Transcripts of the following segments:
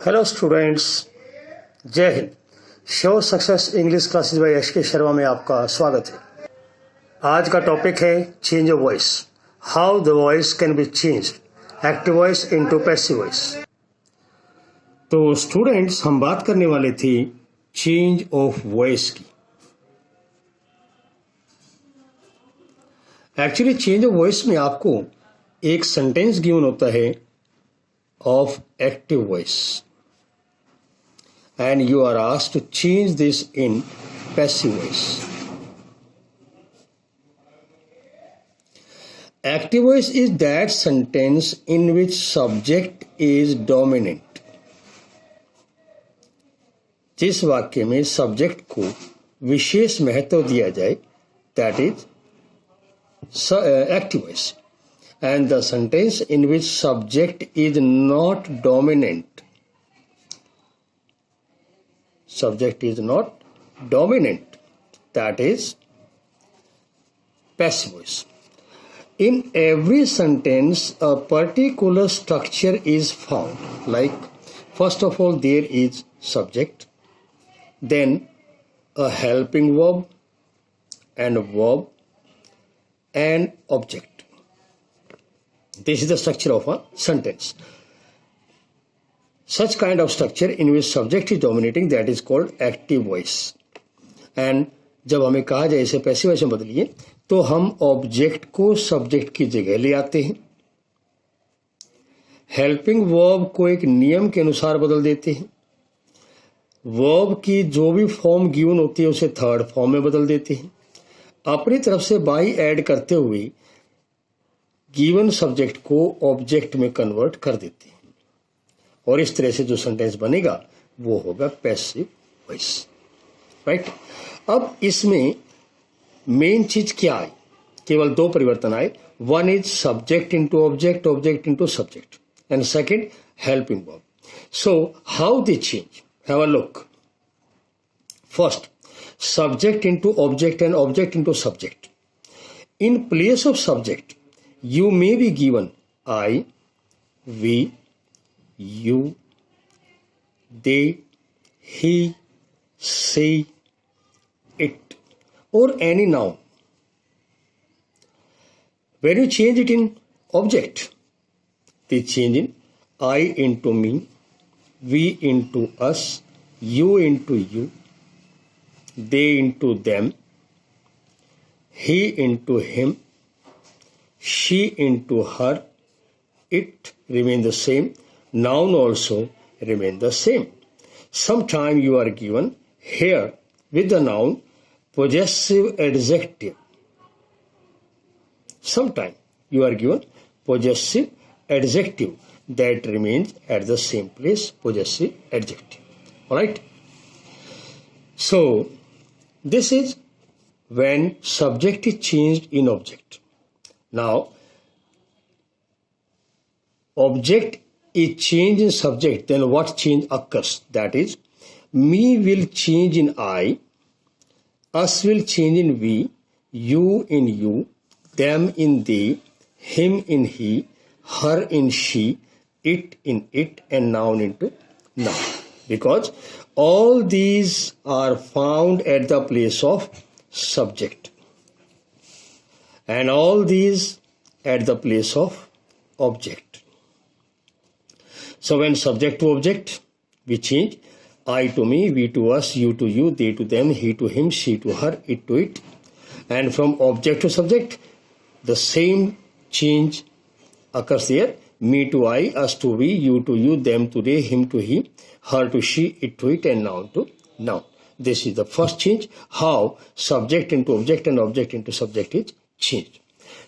Hello students, जय Hind. Show success English classes by H के शर्मा में आपका स्वागत है। आज का टॉपिक है change of voice, how the voice can be changed active voice into passive voice. तो स्टूडेंट्स, हम बात करने वाले थे चेंज ऑफ वॉइस की। एक्चुअली चेंज ऑफ वॉइस में आपको एक सेंटेंस गिवन होता है of active voice and you are asked to change this in passive voice. Active voice is that sentence in which subject is dominant. जिस वाक्य में subject को विशेष महत्व दिया जाए, that is active voice. And the sentence in which subject is not dominant, subject is not dominant, that is passive voice. In every sentence a particular structure is found, like first of all there is subject, then a helping verb and a verb and object. This is the structure of a sentence. Such kind of structure in which subject is dominating, that is called active voice. And जब हमें कहा जाए इसे passive voice में बदलिए, तो हम object को सब्जेक्ट की जगह ले आते हैं, हेल्पिंग वर्ब को एक नियम के अनुसार बदल देते हैं, वर्ब की जो भी फॉर्म गिवन होती है उसे थर्ड फॉर्म में बदल देते हैं, अपनी तरफ से बाई ऐड करते हुए गिवन सब्जेक्ट को ऑब्जेक्ट में कन्वर्ट कर देते हैं, और इस तरह से जो सेंटेंस बनेगा वो होगा पैसिव वॉइस। राइट। अब इसमें मेन चीज क्या है? केवल दो परिवर्तन आए। One is subject into object, object into subject, and second helping verb. So how they change? Have a look. First, subject into object and object into subject. In place of subject, you may be given I, we, you, they, he, she, it, or any noun. When you change it in object, they change in I into me, we into us, you into you, they into them, he into him, she into her. It remain the same. Noun also remain the same. Sometime you are given here with the noun possessive adjective. Sometime you are given possessive adjective that remains at the same place, possessive adjective. Alright? So, this is when subject is changed in object. Now, object is changed in subject, then what change occurs? That is, me will change in I, us will change in we, you in you, them in they, him in he, her in she, it in it, and noun into noun. Because all these are found at the place of subject, and all these at the place of object. So when subject to object, we change I to me, we to us, you to you, they to them, he to him, she to her, it to it. And from object to subject, the same change occurs there. Me to I, us to we, you to you, them to they, him to he, her to she, it to it, and noun to noun. This is the first change, how subject into object and object into subject is changed.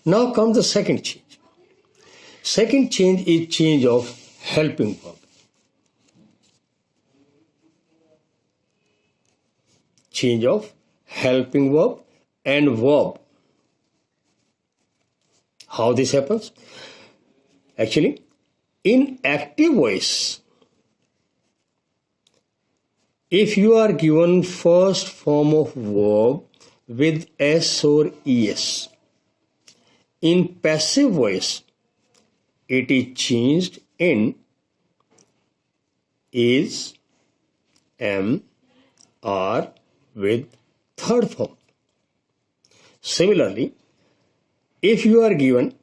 Now comes the second change. Second change is change of helping verb. Change of helping verb and verb. How this happens? Actually, in active voice, if you are given first form of verb with S or ES, in passive voice, it is changed in is, am, are with third form. Similarly, if you are given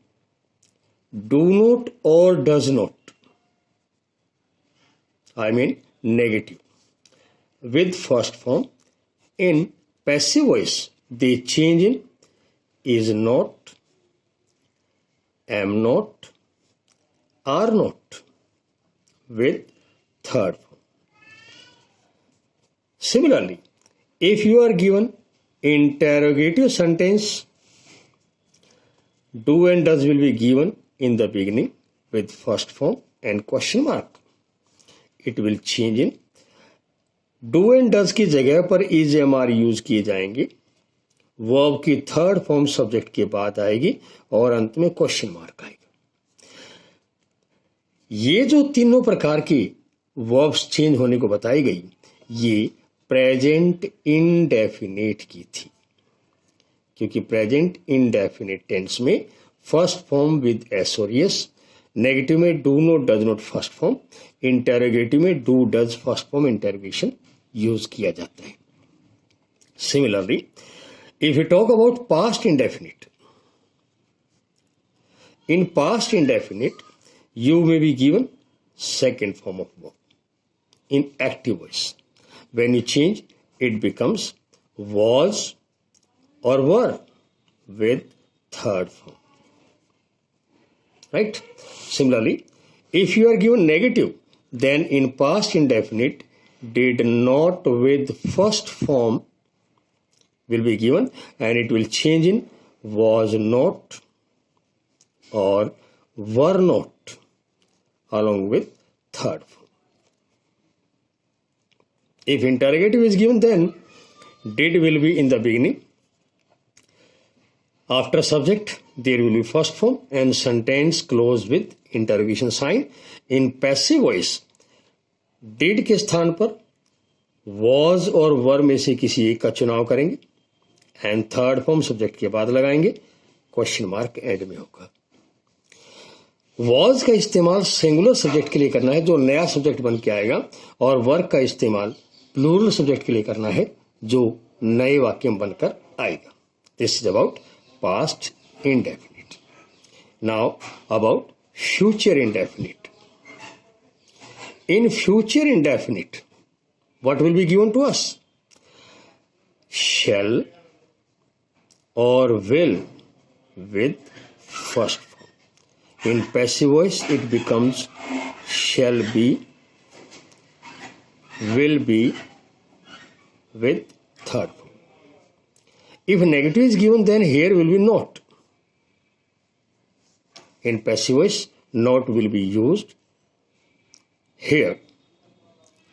do not or does not, I mean negative, with first form, in passive voice they change in is not, am not, are not with third form. Similarly, if you are given interrogative sentence, do and does will be given in the beginning with first form and question mark. It will change in, do and does की जगह पर is am are use किए जाएंगे, verb की third form subject के बाद आएगी और अंत में क्वेश्चन मार्क आएगा. ये जो तीनों प्रकार की वर्ब्स चेंज होने को बताई गई, ये प्रेजेंट इंडेफिनिट की थी, क्योंकि प्रेजेंट इंडेफिनिट टेंस में फर्स्ट फॉर्म विद एस और यस, नेगेटिव में do not does not first form, interrogative में do does first form interrogation use किया जाता है. Similarly, if you talk about past indefinite, in past indefinite you may be given second form of verb. In active voice, when you change, it becomes was or were with third form, right? Similarly, if you are given negative, then in past indefinite did not with first form will be given and it will change in was not or were not along with third form. If interrogative is given, then did will be in the beginning. After subject, there will be first form and sentence closed with interrogation sign. In passive voice, did के स्थान पर was और were में से किसी एक का चुनाव करेंगे एंड थर्ड फॉर्म सब्जेक्ट के बाद लगाएंगे, क्वेश्चन मार्क एंड में होगा. was का इस्तेमाल सिंगुलर सब्जेक्ट के लिए करना है जो नया सब्जेक्ट बन के आएगा, और वर्क का इस्तेमाल प्लूरल सब्जेक्ट के लिए करना है जो नए वाक्य बनकर आएगा. This is about past indefinite. Now about future indefinite. In future indefinite, what will be given to us? Shall or will with first form. In passive voice, it becomes shall be, will be with third form. If negative is given, then here will be not. In passive voice, not will be used here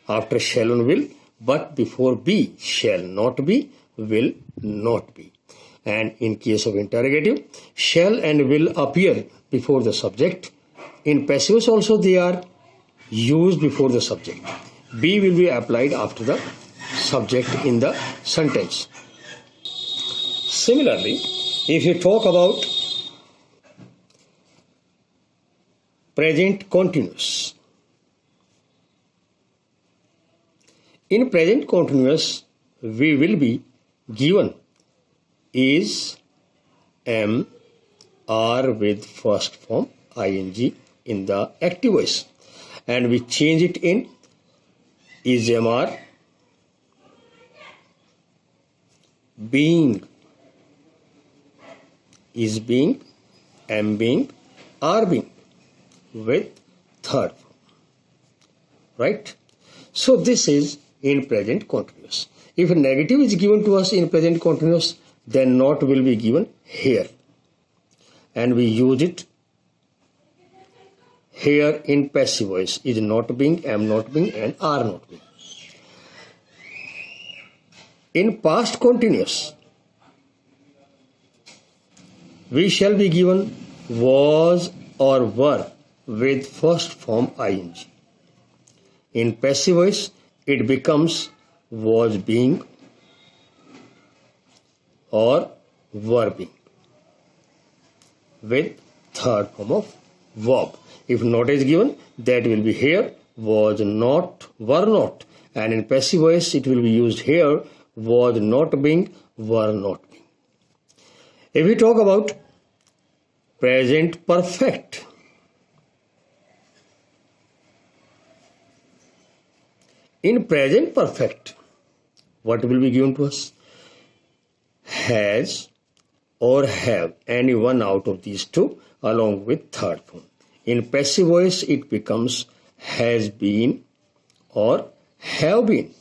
after shall and will, but before be, shall not be, will not be. And in case of interrogative, shall and will appear before the subject. In passive also they are used before the subject. Be will be applied after the subject in the sentence. Similarly, if you talk about present continuous, in present continuous, we will be given is, am, are with first form ing in the active voice, and we change it in is, am, are, being, is being, am being, are being with third form, right? So this is in present continuous. If a negative is given to us in present continuous, then not will be given here, and we use it here in passive voice, is not being, am not being, and are not being. In past continuous, we shall be given was or were with first form ing. In passive voice, it becomes was being or were being with third form of verb. If not is given, that will be here was not, were not. And in passive voice, it will be used here, was not being, were not being. If we talk about present perfect, in present perfect, what will be given to us? Has or have, any one out of these two along with third form. In passive voice, it becomes has been or have been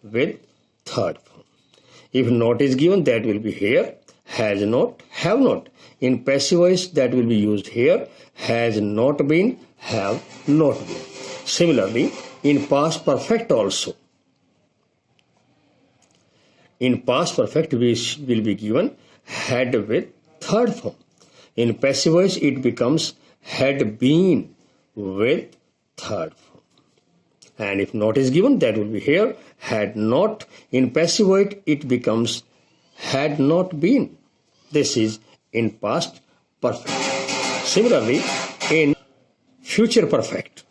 with third form. If not is given, that will be here, has not, have not. In passive voice, that will be used here, has not been, have not been. Similarly, in past perfect also. In past perfect, we will be given had with third form. In passive voice, it becomes had been with third form. And if not is given, that will be here, had not. In passive voice, it becomes had not been. This is in past perfect. Similarly, in future perfect.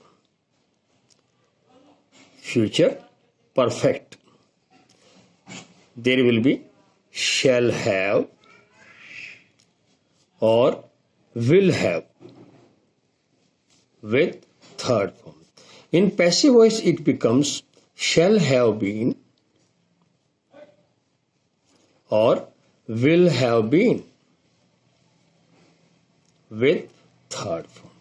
Future perfect, there will be shall have or will have with third form. In passive voice, it becomes shall have been or will have been with third form.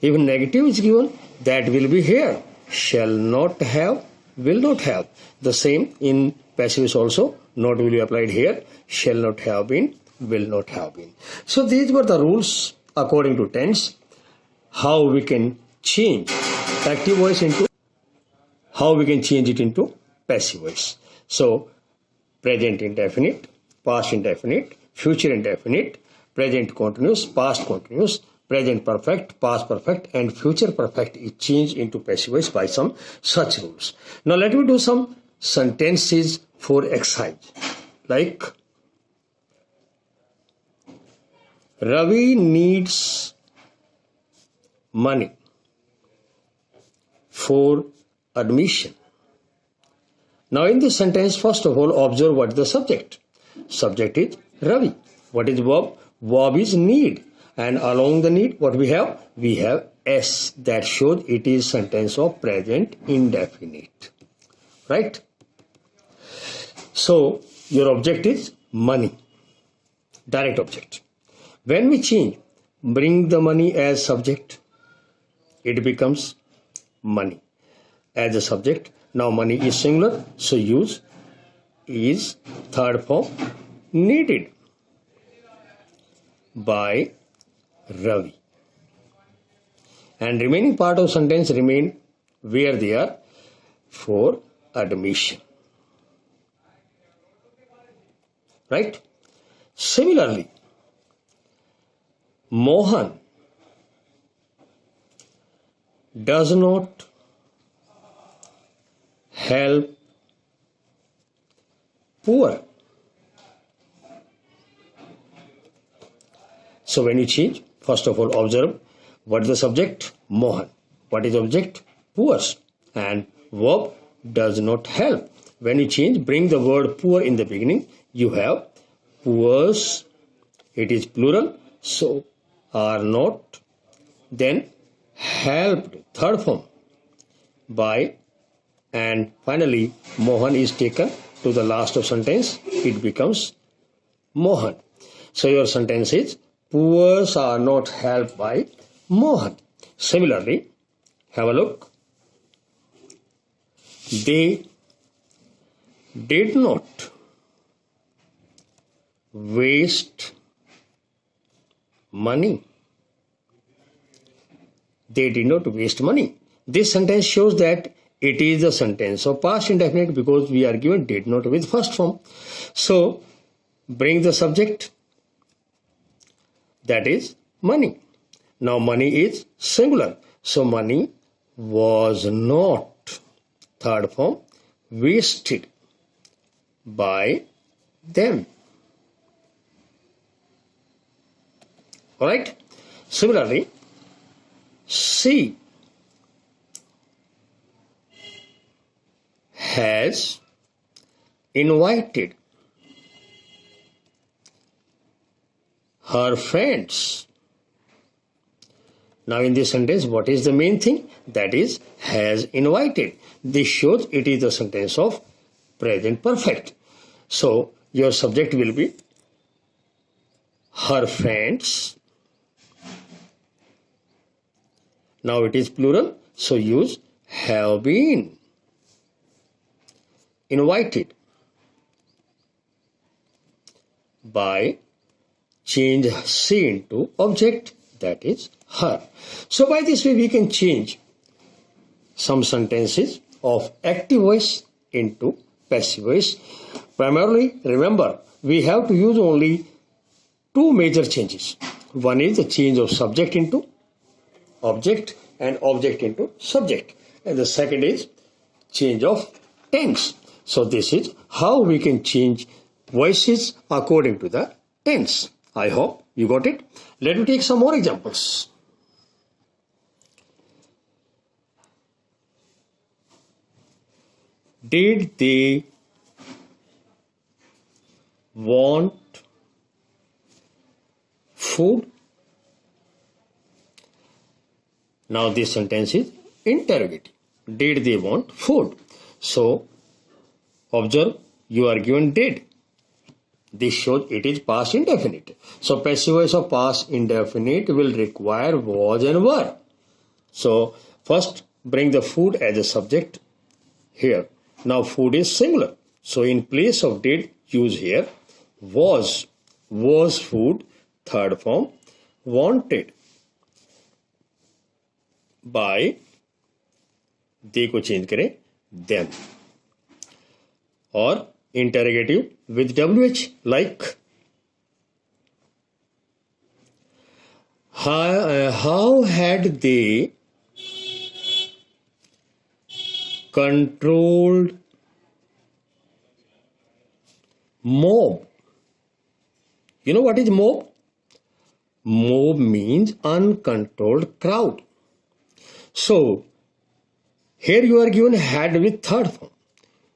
If negative is given, that will be here, shall not have, will not have. The same in passive is also, not will be applied here, shall not have been, will not have been. So these were the rules according to tense, how we can change active voice into, how we can change it into passive voice. So present indefinite, past indefinite, future indefinite, present continuous, past continuous, present perfect, past perfect, and future perfect is changed into passive voice by some such rules. Now let me do some sentences for exercise. Like, Ravi needs money for admission. Now in this sentence, first of all, observe what is the subject. Subject is Ravi. What is verb? Verb is need. And along the need, what we have? We have S. That shows it is sentence of present indefinite. Right? So, your object is money. Direct object. When we change, bring the money as subject, it becomes money as a subject. Now money is singular, so use is third form needed by Ravi. And remaining part of sentence remain where they are for admission. Right? Similarly, Mohan does not help poor. So when you change, first of all observe what is the subject? Mohan. What is object? Poor. And verb does not help. When you change, bring the word poor in the beginning. You have poors. It is plural. So are not. Then helped, third form, by. And finally, Mohan is taken to the last of sentence. It becomes Mohan. So your sentence is, poors are not helped by Mohan. Similarly, have a look. They did not waste money. They did not waste money. This sentence shows that it is a sentence of past indefinite because we are given did not with first form. So, bring the subject, that is money. Now, money is singular. So, money was not, third form, wasted by them. Alright? Similarly, she has invited her friends. Now in this sentence, what is the main thing? That is, has invited. This shows it is the sentence of present perfect. So your subject will be her friends. Now it is plural, so use have been invited. By change she into object, that is her. So by this way we can change some sentences of active voice into passive voice. Primarily, remember, we have to use only two major changes. One is the change of subject into object and object into subject. And the second is change of tense. So this is how we can change voices according to the tense. I hope you got it. Let me take some more examples. Did they want food? Now this sentence is interrogative. Did they want food? So observe, you are given did. This shows it is past indefinite. So passive voice of past indefinite will require was and were. So first bring the food as a subject here. Now food is singular. So in place of did, use here was. Was food, third form, wanted. By they को change करें them. और interrogative with WH like how had they controlled mob? You know what is mob? Mob means uncontrolled crowd. So here you are given had with third form.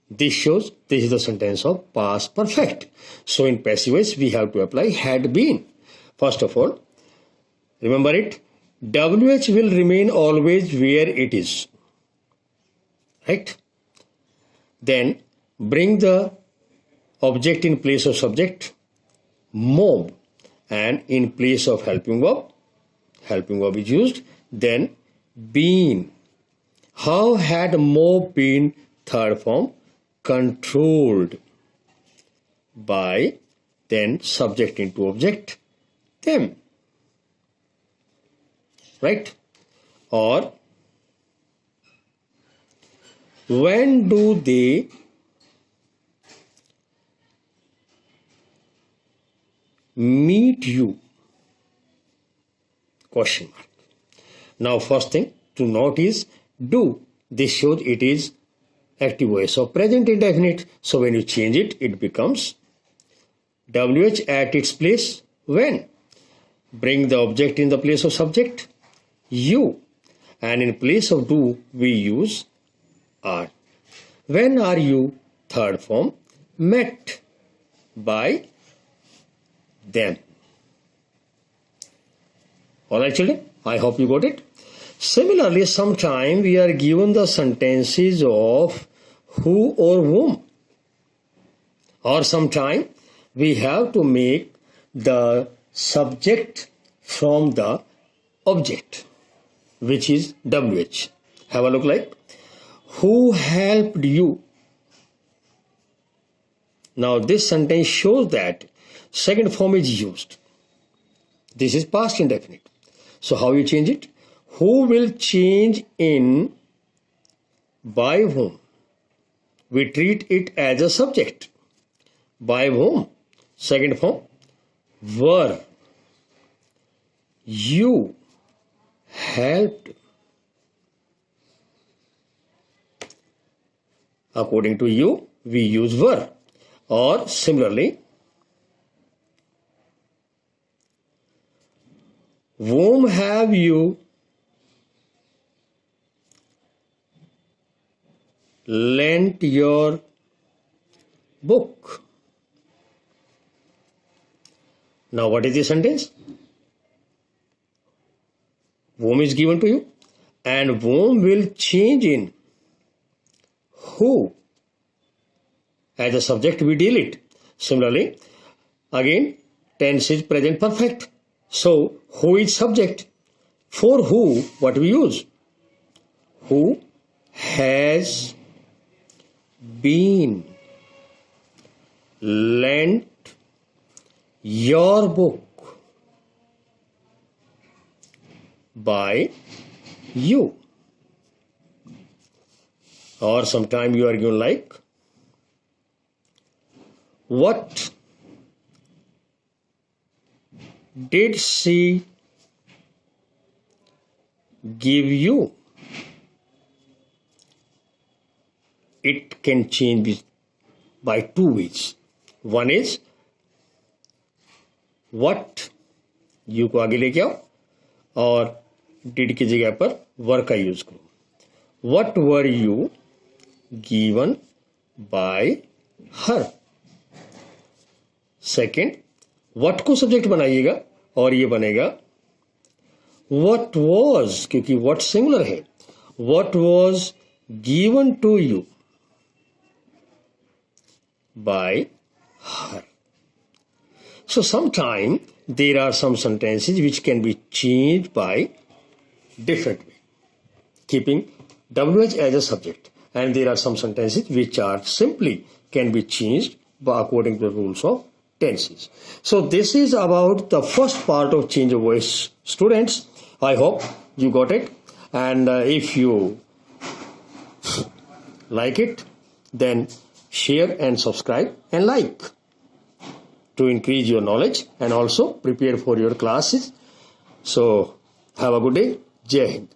This shows this is the sentence of past perfect. So in passive voice we have to apply had been. First of all, remember it, WH will remain always where it is. Right? Then bring the object in place of subject, mob, and in place of helping verb is used, then been. How had mob been, third form, controlled? By, then subject into object, them. Right? Or when do they meet you? Question mark. Now first thing to note is do. This shows it is active voice of present indefinite. So when you change it, it becomes WH at its place when. Bring the object in the place of subject, you. And in place of do, we use are. When are you, third form, met by them. Alright children, I hope you got it. Similarly, sometime we are given the sentences of who or whom. Or sometime we have to make the subject from the object, which is WH. Have a look like. Who helped you? Now this sentence shows that second form is used. This is past indefinite. So how you change it? Who will change in by whom? We treat it as a subject. By whom? Second form, were. You helped. According to you, we use were. Or similarly, whom have you lent your book. Now what is the sentence? Whom is given to you, and whom will change in who. As a subject we deal it. Similarly, again tense is present perfect. So who is subject? For who, what we use? Who has been lent your book by you. Or sometime you are given like, what did she give you? It can change by two ways. One is what, you को आगे लेके आओ और did की जगह पर were का use करो. What were you given by her? Second, what को सब्जेक्ट बनाइएगा और ये बनेगा what was, क्योंकि what सिंगुलर है. What was given to you by her. So sometime there are some sentences which can be changed by different way, keeping WH as a subject, and there are some sentences which are simply can be changed by according to the rules of tenses. So this is about the first part of change of voice, students. I hope you got it, and if you like it, then share and subscribe and like to increase your knowledge and also prepare for your classes. So have a good day. Jai Hind.